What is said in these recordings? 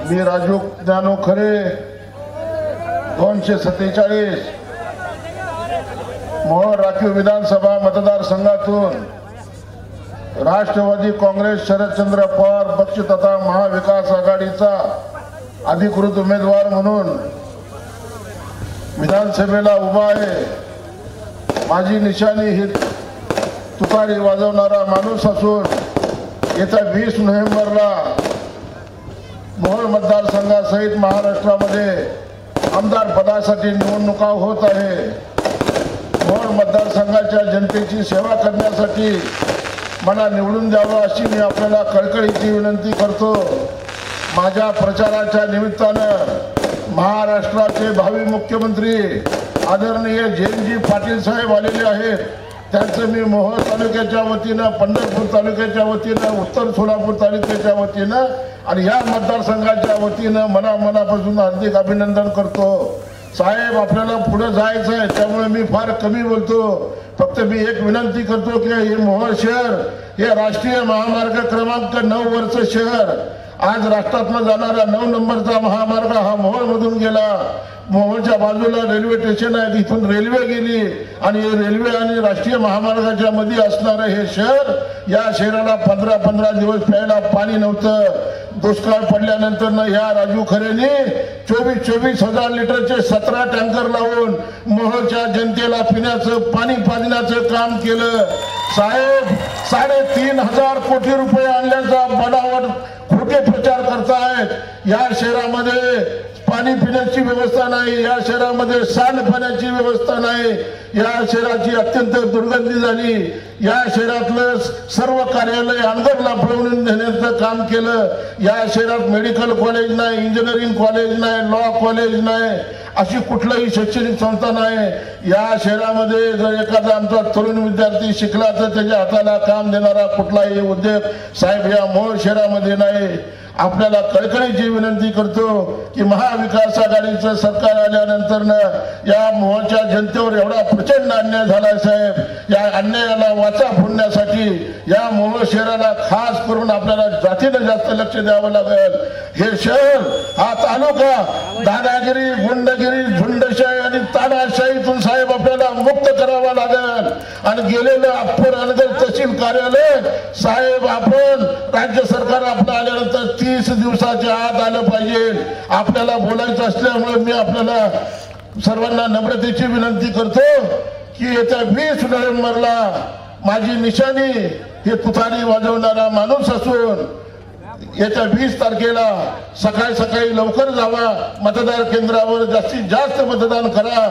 मी राजू ज्ञानू खरे 247 मोहोळ राखीव विधानसभा मतदारसंघातून राष्ट्रवादी काँग्रेस शरदचंद्र पवार पक्ष तथा महाविकास आघाडीचा अधिकृत उमेदवार म्हणून विधानसभेला उभा आहे। माझी निशाणी ही तुतारी वाजवणारा माणूस असून येत्या 20 नोव्हेंबरला मोहोळ मतदारसंघासहित महाराष्ट्रामध्ये आमदार पदासाठी निवडणुका होत आहे। मोहोळ मतदारसंघाच्या जनतेची सेवा करण्यासाठी मला निवडून द्यावं अशी मी आपल्याला कळकळीची विनंती करतो। माझ्या प्रचाराच्या निमित्तानं महाराष्ट्राचे भावी मुख्यमंत्री आदरणीय जयंतजी पाटील साहेब आलेले आहेत। त्यांचं मी मोहोळ तालुक्याच्या वतीनं, पंढरपूर तालुक्याच्या वतीनं, उत्तर सोलापूर तालुक्याच्या वतीनं आणि या मतदारसंघाच्या वतीनं मनापासून हार्दिक अभिनंदन करतो। साहेब, आपल्याला पुढे जायचं आहे, त्यामुळे मी फार कमी बोलतो। फक्त मी एक विनंती करतो की हे मोहोळ शहर हे राष्ट्रीय महामार्ग क्रमांक 9 वरचं शहर, आज राष्ट्रातनं जाणारा 9 नंबरचा महामार्ग हा मोहोळ मधून गेला। मोहोळच्या बाजूला रेल्वे स्टेशन आहे, तिथून रेल्वे गेली आणि रेल्वे आणि राष्ट्रीय महामार्गाच्या मध्ये असणारं हे शहर, या शहराला 15 दिवस प्यायला पाणी नव्हतं। दुष्काळ पडल्यानंतर या राजू खरेंनी 24 हजार लिटरचे 17 टँकर लावून मोहोळच्या जनतेला पिण्याचं पाणी पाजण्याचं काम केलं। साहेब, 3.5 कोटी रुपये आणल्याचा बनावट खोटे प्रचार करतायत। या शहरामध्ये पाणी पिण्याची व्यवस्था नाही, या शहरामध्ये सांडपाण्याची व्यवस्था नाही, या शहराची अत्यंत दुर्गंधी झाली। या शहरातलं सर्व कार्यालय अनगरला पळवून नेण्याचं काम केलं। या शहरात मेडिकल कॉलेज नाही, इंजिनिअरिंग कॉलेज नाही, लॉ कॉलेज नाही, अशी कुठलीही शैक्षणिक संस्था नाही। या शहरामध्ये जर एखादा आमचा तरुण विद्यार्थी शिकला तर त्याच्या हाताला काम देणारा कुठलाही उद्योग साहेब या मोहोळ शहरामध्ये नाही। आपल्याला कळकळीची विनंती करतो की महाविकास आघाडीचं सरकार आल्यानंतर या मोहोळच्या जनतेवर एवढा प्रचंड अन्याय झालाय साहेब। या अन्यायाला वाचा फोडण्यासाठी या मोहोळ शहराला खास करून आपल्याला जातीनं जास्त लक्ष द्यावं लागेल। हे शहर, हा तालुका दादागिरी, गुंडगिरी, झुंडशाही आणि तानाशाहीतून साहेब आपल्याला मुक्त करावा लागेल। आणि गेलेलं अप्पर अनगर तहसील कार्यालय साहेब, आपण राज्य सरकार आपलं आल्यानंतर 30 दिवसाच्या आत आलं पाहिजे। आपल्याला बोलायचं असल्यामुळे मी आपल्याला सर्वांना नम्रतेची विनंती करतो की येत्या 20 नोव्हेंबरला माझी निशाणी हे तुतारी वाजवणारा माणूस असून येत्या 20 तारखेला सकाळी लवकर जावा, मतदार केंद्रावर जास्तीत जास्त मतदान करा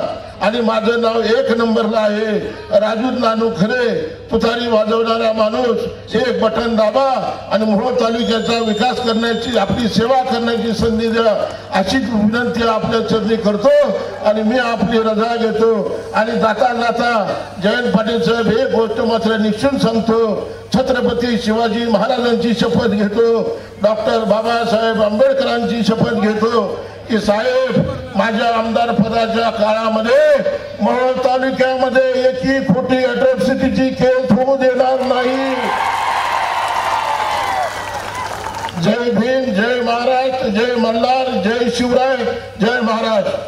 आणि माझं नाव 1 नंबरला आहे, राजू ज्ञानू खरे, तुतारी वाजवणारा माणूस। एक बटन दाबा आणि मोहोळ तालुक्याचा विकास करण्याची, आपली सेवा करण्याची संधी द्या अशी विनंती आपल्या चरणी करतो आणि मी आपली रजा घेतो। आणि जाता जयंत पाटील साहेब एक गोष्ट मात्र निश्चित सांगतो, छत्रपती शिवाजी महाराजांची शपथ घेतो, डॉक्टर बाबासाहेब आंबेडकरांची शपथ घेतो की साहेब, माझ्या आमदार पदाच्या काळामध्ये मोहोळ तालुक्यामध्ये 1 कोटी अट्रॉसिटीची केस होऊ देणार नाही। जय भीम, जय महाराष्ट्र, जय मल्हार, जय शिवराय, जय महाराष्ट्र।